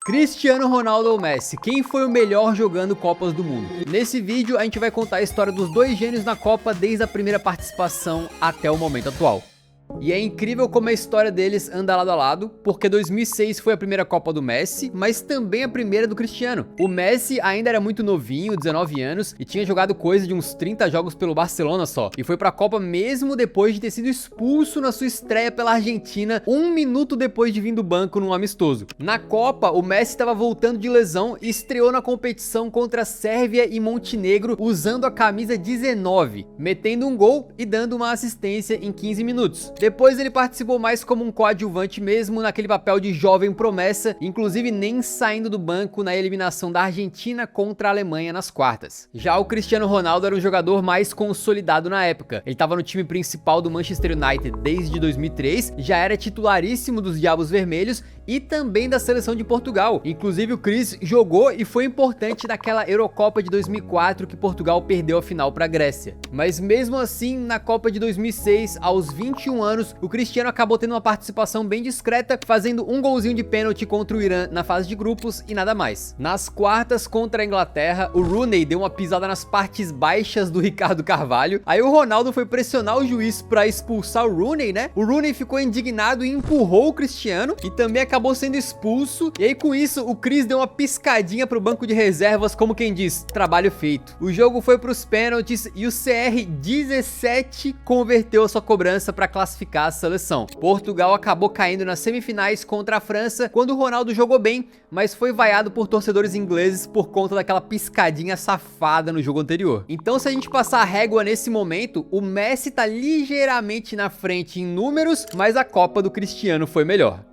Cristiano Ronaldo ou Messi, quem foi o melhor jogando Copas do Mundo? Nesse vídeo a gente vai contar a história dos dois gênios na Copa desde a primeira participação até o momento atual. E é incrível como a história deles anda lado a lado, porque 2006 foi a primeira Copa do Messi, mas também a primeira do Cristiano. O Messi ainda era muito novinho, 19 anos, e tinha jogado coisa de uns 30 jogos pelo Barcelona só, e foi pra Copa mesmo depois de ter sido expulso na sua estreia pela Argentina, 1 minuto depois de vir do banco num amistoso. Na Copa, o Messi estava voltando de lesão e estreou na competição contra a Sérvia e Montenegro usando a camisa 19, metendo um gol e dando uma assistência em 15 minutos. Depois ele participou mais como um coadjuvante mesmo, naquele papel de jovem promessa, inclusive nem saindo do banco na eliminação da Argentina contra a Alemanha nas quartas. Já o Cristiano Ronaldo era um jogador mais consolidado na época. Ele estava no time principal do Manchester United desde 2003, já era titularíssimo dos Diabos Vermelhos e também da seleção de Portugal. Inclusive o Cris jogou e foi importante naquela Eurocopa de 2004 que Portugal perdeu a final para a Grécia. Mas mesmo assim, na Copa de 2006, aos 21 anos, o Cristiano acabou tendo uma participação bem discreta, fazendo um golzinho de pênalti contra o Irã na fase de grupos e nada mais. Nas quartas contra a Inglaterra, o Rooney deu uma pisada nas partes baixas do Ricardo Carvalho, aí o Ronaldo foi pressionar o juiz para expulsar o Rooney, né? O Rooney ficou indignado e empurrou o Cristiano e também acabou sendo expulso, e aí com isso o Cris deu uma piscadinha pro banco de reservas, como quem diz, trabalho feito. O jogo foi pros pênaltis e o CR17 converteu a sua cobrança para classificar a seleção. Portugal acabou caindo nas semifinais contra a França, quando o Ronaldo jogou bem, mas foi vaiado por torcedores ingleses por conta daquela piscadinha safada no jogo anterior. Então, se a gente passar a régua nesse momento, o Messi tá ligeiramente na frente em números, mas a Copa do Cristiano foi melhor.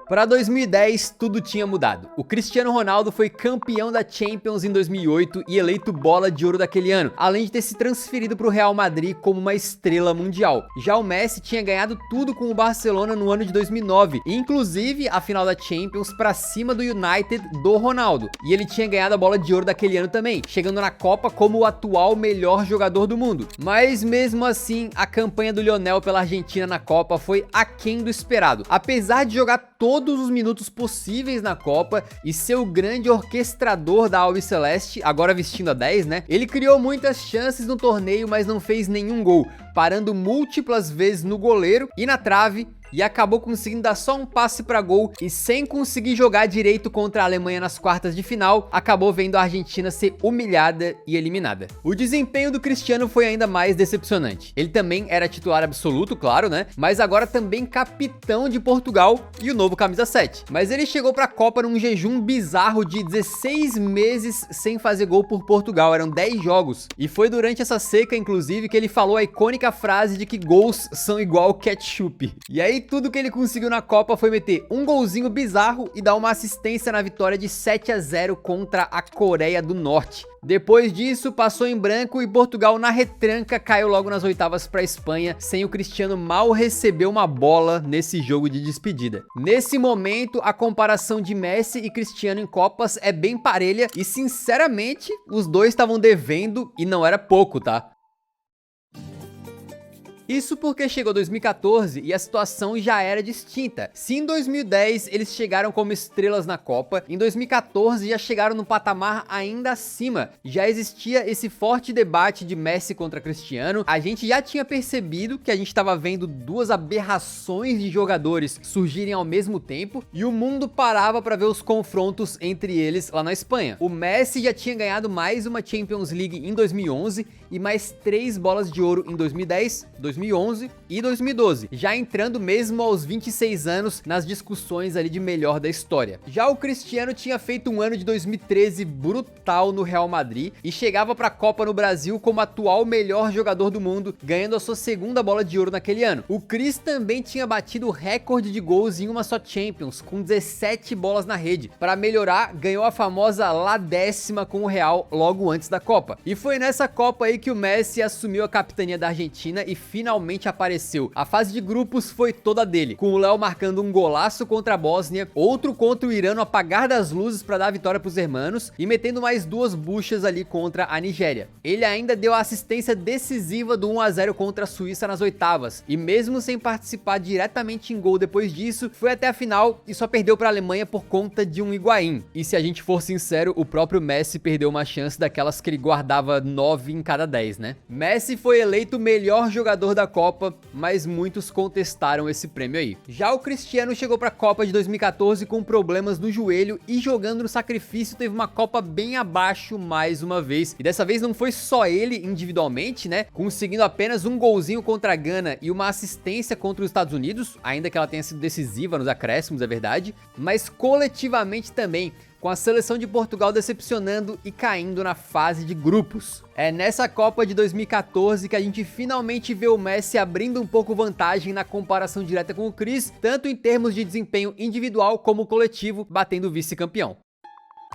Para 2010, tudo tinha mudado. O Cristiano Ronaldo foi campeão da Champions em 2008 e eleito bola de ouro daquele ano, além de ter se transferido para o Real Madrid como uma estrela mundial. Já o Messi tinha ganhado tudo com o Barcelona no ano de 2009, inclusive a final da Champions para cima do United do Ronaldo. E ele tinha ganhado a bola de ouro daquele ano também, chegando na Copa como o atual melhor jogador do mundo. Mas mesmo assim, a campanha do Lionel pela Argentina na Copa foi aquém do esperado. Apesar de jogar todos os minutos possíveis na Copa e ser o grande orquestrador da Albiceleste, agora vestindo a 10, né? Ele criou muitas chances no torneio, mas não fez nenhum gol, parando múltiplas vezes no goleiro e na trave, e acabou conseguindo dar só um passe para gol e sem conseguir jogar direito contra a Alemanha nas quartas de final, acabou vendo a Argentina ser humilhada e eliminada. O desempenho do Cristiano foi ainda mais decepcionante. Ele também era titular absoluto, claro, né? Mas agora também capitão de Portugal e o novo camisa 7. Mas ele chegou para a Copa num jejum bizarro de 16 meses sem fazer gol por Portugal, eram 10 jogos. E foi durante essa seca, inclusive, que ele falou a icônica frase de que gols são igual ketchup. E aí tudo que ele conseguiu na Copa foi meter um golzinho bizarro e dar uma assistência na vitória de 7-0 contra a Coreia do Norte. Depois disso, passou em branco e Portugal na retranca caiu logo nas oitavas para a Espanha, sem o Cristiano mal receber uma bola nesse jogo de despedida. Nesse momento, a comparação de Messi e Cristiano em Copas é bem parelha e, sinceramente, os dois estavam devendo e não era pouco, tá? Isso porque chegou 2014 e a situação já era distinta. Se em 2010 eles chegaram como estrelas na Copa, em 2014 já chegaram no patamar ainda acima. Já existia esse forte debate de Messi contra Cristiano, a gente já tinha percebido que a gente estava vendo duas aberrações de jogadores surgirem ao mesmo tempo e o mundo parava para ver os confrontos entre eles lá na Espanha. O Messi já tinha ganhado mais uma Champions League em 2011 e mais 3 bolas de ouro em 2010, 2011 e 2012, já entrando mesmo aos 26 anos nas discussões ali de melhor da história. Já o Cristiano tinha feito um ano de 2013 brutal no Real Madrid e chegava para a Copa no Brasil como atual melhor jogador do mundo, ganhando a sua segunda bola de ouro naquele ano. O Cris também tinha batido o recorde de gols em uma só Champions, com 17 bolas na rede. Para melhorar, ganhou a famosa La Décima com o Real logo antes da Copa. E foi nessa Copa aí que o Messi assumiu a capitania da Argentina e finalmente finalmente apareceu. A fase de grupos foi toda dele, com o Léo marcando um golaço contra a Bósnia, outro contra o Irã no apagar das luzes para dar a vitória pros hermanos e metendo mais 2 buchas ali contra a Nigéria. Ele ainda deu a assistência decisiva do 1 a 0 contra a Suíça nas oitavas, e mesmo sem participar diretamente em gol depois disso, foi até a final e só perdeu para a Alemanha por conta de um Higuaín. E se a gente for sincero, o próprio Messi perdeu uma chance daquelas que ele guardava 9 em cada 10, né? Messi foi eleito o melhor jogador da Copa, mas muitos contestaram esse prêmio aí. Já o Cristiano chegou para a Copa de 2014 com problemas no joelho e jogando no sacrifício teve uma Copa bem abaixo mais uma vez. E dessa vez não foi só ele individualmente, né? Conseguindo apenas um golzinho contra a Gana e uma assistência contra os Estados Unidos, ainda que ela tenha sido decisiva nos acréscimos, é verdade, mas coletivamente também, com a seleção de Portugal decepcionando e caindo na fase de grupos. É nessa Copa de 2014 que a gente finalmente vê o Messi abrindo um pouco vantagem na comparação direta com o Cris, tanto em termos de desempenho individual como coletivo, batendo o vice-campeão.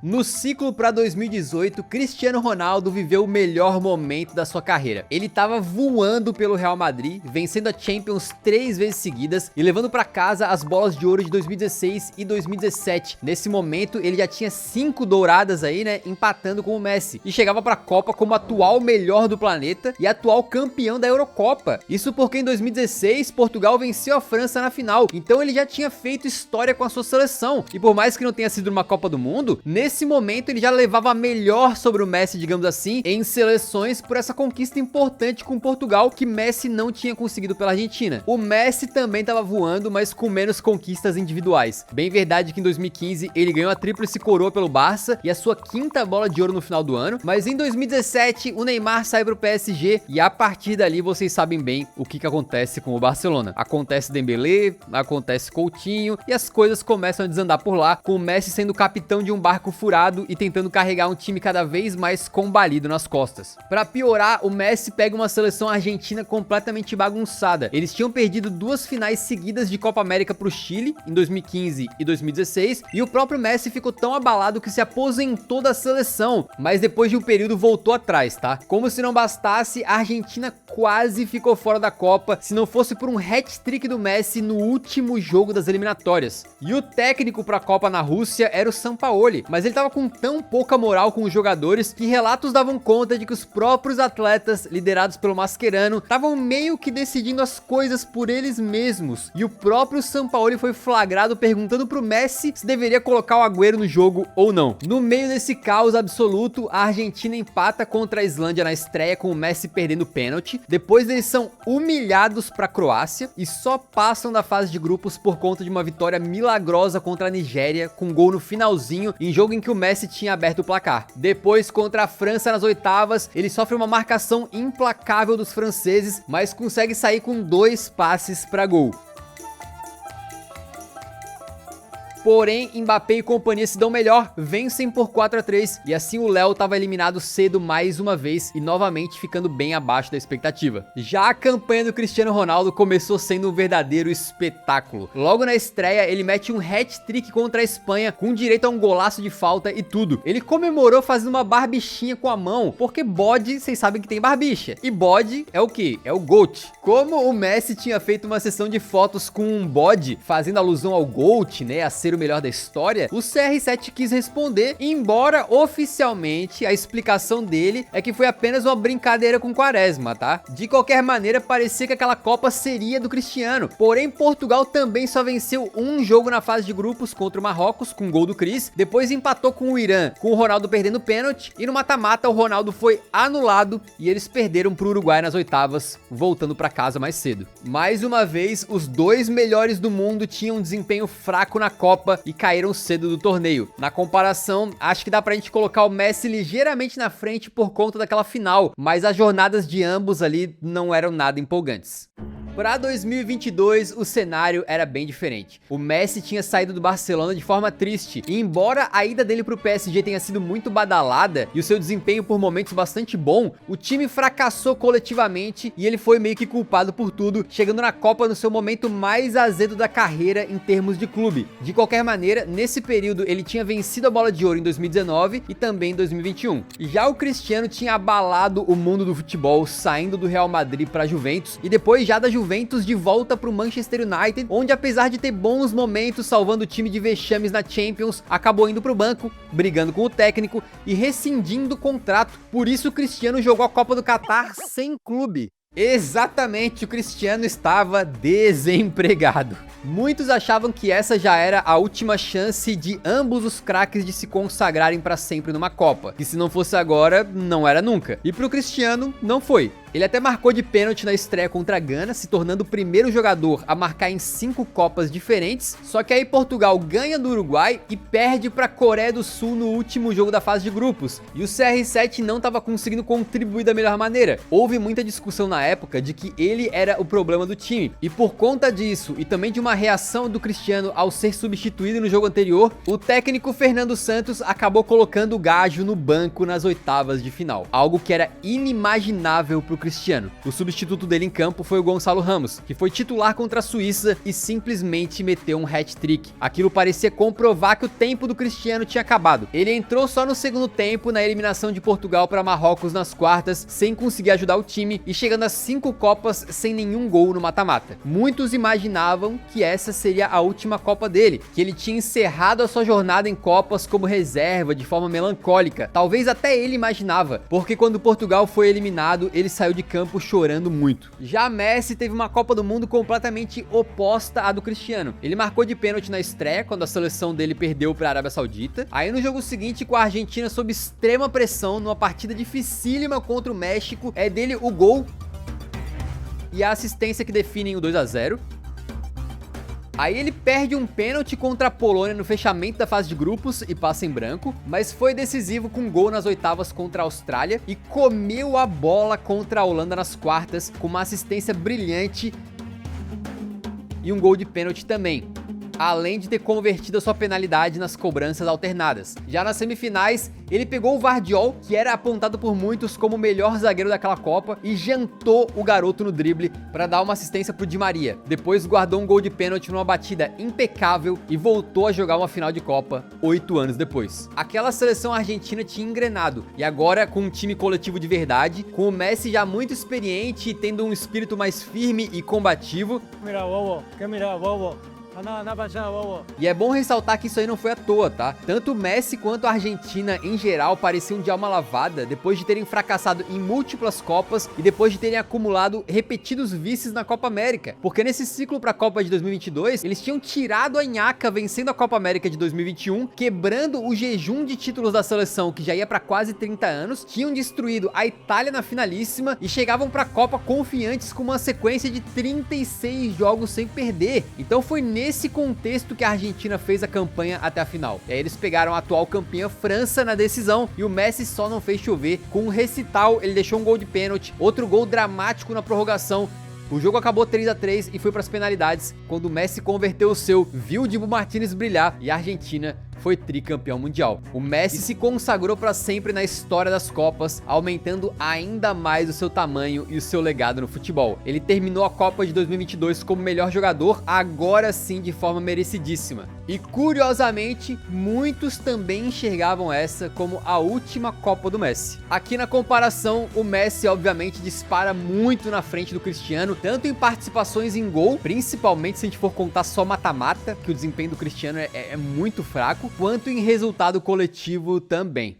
No ciclo para 2018, Cristiano Ronaldo viveu o melhor momento da sua carreira. Ele estava voando pelo Real Madrid, vencendo a Champions 3 vezes seguidas e levando para casa as bolas de ouro de 2016 e 2017. Nesse momento, ele já tinha 5 douradas aí, né, empatando com o Messi. E chegava para a Copa como atual melhor do planeta e atual campeão da Eurocopa. Isso porque em 2016, Portugal venceu a França na final. Então ele já tinha feito história com a sua seleção. E por mais que não tenha sido uma Copa do Mundo, nesse momento ele já levava a melhor sobre o Messi, digamos assim, em seleções por essa conquista importante com Portugal que Messi não tinha conseguido pela Argentina. O Messi também estava voando, mas com menos conquistas individuais. Bem verdade que em 2015 ele ganhou a tríplice coroa pelo Barça e a sua 5ª bola de ouro no final do ano, mas em 2017 o Neymar sai pro PSG e a partir dali vocês sabem bem o que acontece com o Barcelona. Acontece Dembélé, acontece Coutinho e as coisas começam a desandar por lá, com o Messi sendo capitão de um barco furado e tentando carregar um time cada vez mais combalido nas costas. Pra piorar, o Messi pega uma seleção argentina completamente bagunçada. Eles tinham perdido 2 finais seguidas de Copa América pro Chile, em 2015 e 2016, e o próprio Messi ficou tão abalado que se aposentou da seleção, mas depois de um período voltou atrás, tá? Como se não bastasse, a Argentina quase ficou fora da Copa, se não fosse por um hat-trick do Messi no último jogo das eliminatórias. E o técnico pra Copa na Rússia era o Sampaoli, mas ele tava com tão pouca moral com os jogadores que relatos davam conta de que os próprios atletas, liderados pelo Mascherano, estavam meio que decidindo as coisas por eles mesmos. E o próprio Sampaoli foi flagrado perguntando pro Messi se deveria colocar o Agüero no jogo ou não. No meio desse caos absoluto, a Argentina empata contra a Islândia na estreia com o Messi perdendo o pênalti. Depois eles são humilhados pra Croácia e só passam da fase de grupos por conta de uma vitória milagrosa contra a Nigéria, com gol no finalzinho, em jogo em que o Messi tinha aberto o placar. Depois, contra a França nas oitavas, ele sofre uma marcação implacável dos franceses, mas consegue sair com 2 passes para gol. Porém, Mbappé e companhia se dão melhor, vencem por 4 a 3 e assim o Léo estava eliminado cedo mais uma vez e novamente ficando bem abaixo da expectativa. Já a campanha do Cristiano Ronaldo começou sendo um verdadeiro espetáculo. Logo na estreia, ele mete um hat-trick contra a Espanha com direito a um golaço de falta e tudo. Ele comemorou fazendo uma barbichinha com a mão, porque bode, vocês sabem que tem barbicha. E bode é o quê? É o GOAT. Como o Messi tinha feito uma sessão de fotos com um bode, fazendo alusão ao GOAT, né, a ser o melhor da história, o CR7 quis responder, embora oficialmente a explicação dele é que foi apenas uma brincadeira com Quaresma, tá? De qualquer maneira, parecia que aquela Copa seria do Cristiano, porém Portugal também só venceu um jogo na fase de grupos contra o Marrocos, com gol do Cris, depois empatou com o Irã, com o Ronaldo perdendo pênalti, e no mata-mata o Ronaldo foi anulado e eles perderam pro Uruguai nas oitavas, voltando pra casa mais cedo. Mais uma vez, os 2 melhores do mundo tinham um desempenho fraco na Copa e caíram cedo do torneio. Na comparação, acho que dá pra gente colocar o Messi ligeiramente na frente por conta daquela final, mas as jornadas de ambos ali não eram nada empolgantes. Para 2022, o cenário era bem diferente. O Messi tinha saído do Barcelona de forma triste, e embora a ida dele pro PSG tenha sido muito badalada e o seu desempenho por momentos bastante bom, o time fracassou coletivamente e ele foi meio que culpado por tudo, chegando na Copa no seu momento mais azedo da carreira em termos de clube. De qualquer maneira, nesse período ele tinha vencido a Bola de Ouro em 2019 e também em 2021. Já o Cristiano tinha abalado o mundo do futebol, saindo do Real Madrid para a Juventus e depois já da Juventus de volta para o Manchester United, onde apesar de ter bons momentos salvando o time de vexames na Champions, acabou indo para o banco, brigando com o técnico e rescindindo o contrato. Por isso o Cristiano jogou a Copa do Catar sem clube. Exatamente, o Cristiano estava desempregado. Muitos achavam que essa já era a última chance de ambos os craques de se consagrarem para sempre numa Copa, que se não fosse agora, não era nunca. E pro Cristiano, não foi. Ele até marcou de pênalti na estreia contra a Gana, se tornando o primeiro jogador a marcar em 5 Copas diferentes, só que aí Portugal ganha do Uruguai e perde para a Coreia do Sul no último jogo da fase de grupos, e o CR7 não estava conseguindo contribuir da melhor maneira. Houve muita discussão na época de que ele era o problema do time, e por conta disso, e também de uma reação do Cristiano ao ser substituído no jogo anterior, o técnico Fernando Santos acabou colocando o Gajo no banco nas oitavas de final, algo que era inimaginável pro Cristiano. O substituto dele em campo foi o Gonçalo Ramos, que foi titular contra a Suíça e simplesmente meteu um hat-trick. Aquilo parecia comprovar que o tempo do Cristiano tinha acabado. Ele entrou só no segundo tempo na eliminação de Portugal para Marrocos nas quartas, sem conseguir ajudar o time e chegando a 5 Copas sem nenhum gol no mata-mata. Muitos imaginavam que essa seria a última Copa dele, que ele tinha encerrado a sua jornada em Copas como reserva de forma melancólica. Talvez até ele imaginava, porque quando Portugal foi eliminado, ele saiu de campo chorando muito. Já Messi teve uma Copa do Mundo completamente oposta à do Cristiano. Ele marcou de pênalti na estreia, quando a seleção dele perdeu para a Arábia Saudita. Aí no jogo seguinte, com a Argentina sob extrema pressão, numa partida dificílima contra o México, é dele o gol e a assistência que definem o 2-0. Aí ele perde um pênalti contra a Polônia no fechamento da fase de grupos e passa em branco, mas foi decisivo com um gol nas oitavas contra a Austrália e comeu a bola contra a Holanda nas quartas com uma assistência brilhante e um gol de pênalti também, além de ter convertido a sua penalidade nas cobranças alternadas. Já nas semifinais, ele pegou o Vardiol, que era apontado por muitos como o melhor zagueiro daquela Copa, e jantou o garoto no drible para dar uma assistência pro Di Maria. Depois guardou um gol de pênalti numa batida impecável e voltou a jogar uma final de Copa 8 anos depois. Aquela seleção argentina tinha engrenado, e agora com um time coletivo de verdade, com o Messi já muito experiente e tendo um espírito mais firme e combativo. Mira, bobo, que mira, bobo. E é bom ressaltar que isso aí não foi à toa, tá? Tanto o Messi quanto a Argentina, em geral, pareciam de alma lavada depois de terem fracassado em múltiplas Copas e depois de terem acumulado repetidos vices na Copa América. Porque nesse ciclo para a Copa de 2022, eles tinham tirado a nhaca vencendo a Copa América de 2021, quebrando o jejum de títulos da seleção, que já ia para quase 30 anos, tinham destruído a Itália na finalíssima e chegavam para a Copa confiantes com uma sequência de 36 jogos sem perder. Então foi nesse contexto que a Argentina fez a campanha até a final. E aí eles pegaram a atual campeã França na decisão e o Messi só não fez chover. Com um recital, ele deixou um gol de pênalti, outro gol dramático na prorrogação. O jogo acabou 3-3 e foi para as penalidades, quando o Messi converteu o seu, viu o Dibu Martínez brilhar e a Argentina foi tricampeão mundial. O Messi se consagrou para sempre na história das Copas, aumentando ainda mais o seu tamanho e o seu legado no futebol. Ele terminou a Copa de 2022 como melhor jogador, agora sim de forma merecidíssima. E curiosamente, muitos também enxergavam essa como a última Copa do Messi. Aqui na comparação, o Messi obviamente dispara muito na frente do Cristiano, tanto em participações em gol, principalmente se a gente for contar só mata-mata, que o desempenho do Cristiano é muito fraco, quanto em resultado coletivo também.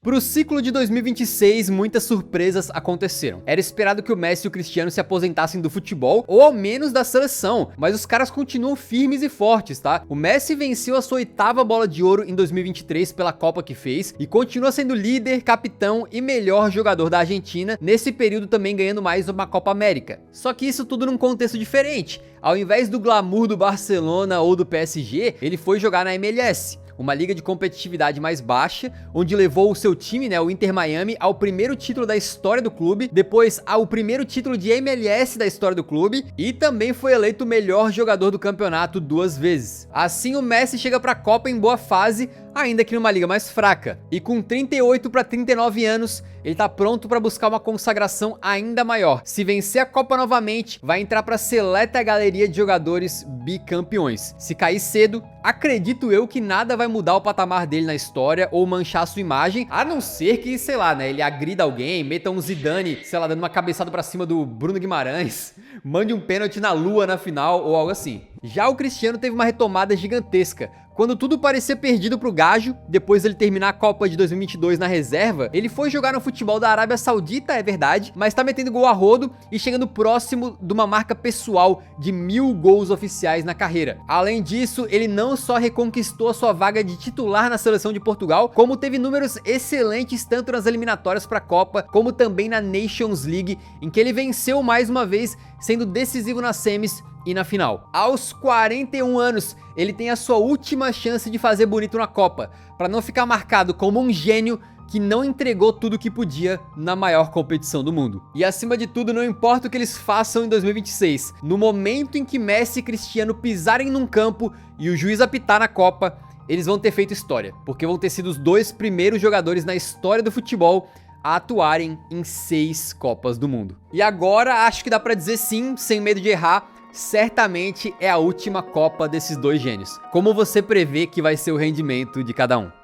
Para o ciclo de 2026, muitas surpresas aconteceram. Era esperado que o Messi e o Cristiano se aposentassem do futebol, ou ao menos da seleção, mas os caras continuam firmes e fortes, tá? O Messi venceu a sua 8ª bola de ouro em 2023 pela Copa que fez, e continua sendo líder, capitão e melhor jogador da Argentina, nesse período também ganhando mais uma Copa América. Só que isso tudo num contexto diferente. Ao invés do glamour do Barcelona ou do PSG, ele foi jogar na MLS. uma liga de competitividade mais baixa, onde levou o seu time, né, o Inter Miami, ao primeiro título da história do clube, depois ao primeiro título de MLS da história do clube e também foi eleito o melhor jogador do campeonato 2 vezes. Assim, o Messi chega para a Copa em boa fase, ainda que numa liga mais fraca. E com 38 para 39 anos, ele tá pronto para buscar uma consagração ainda maior. Se vencer a Copa novamente, vai entrar para a seleta galeria de jogadores bicampeões. Se cair cedo, acredito eu que nada vai mudar o patamar dele na história ou manchar sua imagem, a não ser que, sei lá, né, ele agrida alguém, meta um Zidane, sei lá, dando uma cabeçada para cima do Bruno Guimarães, mande um pênalti na lua na final ou algo assim. Já o Cristiano teve uma retomada gigantesca. Quando tudo parecia perdido pro Gajo, depois dele terminar a Copa de 2022 na reserva, ele foi jogar no futebol da Arábia Saudita, é verdade, mas tá metendo gol a rodo e chegando próximo de uma marca pessoal de 1000 gols oficiais na carreira. Além disso, ele não só reconquistou a sua vaga de titular na seleção de Portugal, como teve números excelentes tanto nas eliminatórias para a Copa, como também na Nations League, em que ele venceu mais uma vez, sendo decisivo nas semis e na final. Aos 41 anos, ele tem a sua última chance de fazer bonito na Copa, para não ficar marcado como um gênio que não entregou tudo o que podia na maior competição do mundo. E acima de tudo, não importa o que eles façam em 2026, no momento em que Messi e Cristiano pisarem num campo e o juiz apitar na Copa, eles vão ter feito história, porque vão ter sido os 2 primeiros jogadores na história do futebol a atuarem em 6 Copas do Mundo. E agora, acho que dá pra dizer sim, sem medo de errar, certamente é a última Copa desses 2 gênios. Como você prevê que vai ser o rendimento de cada um?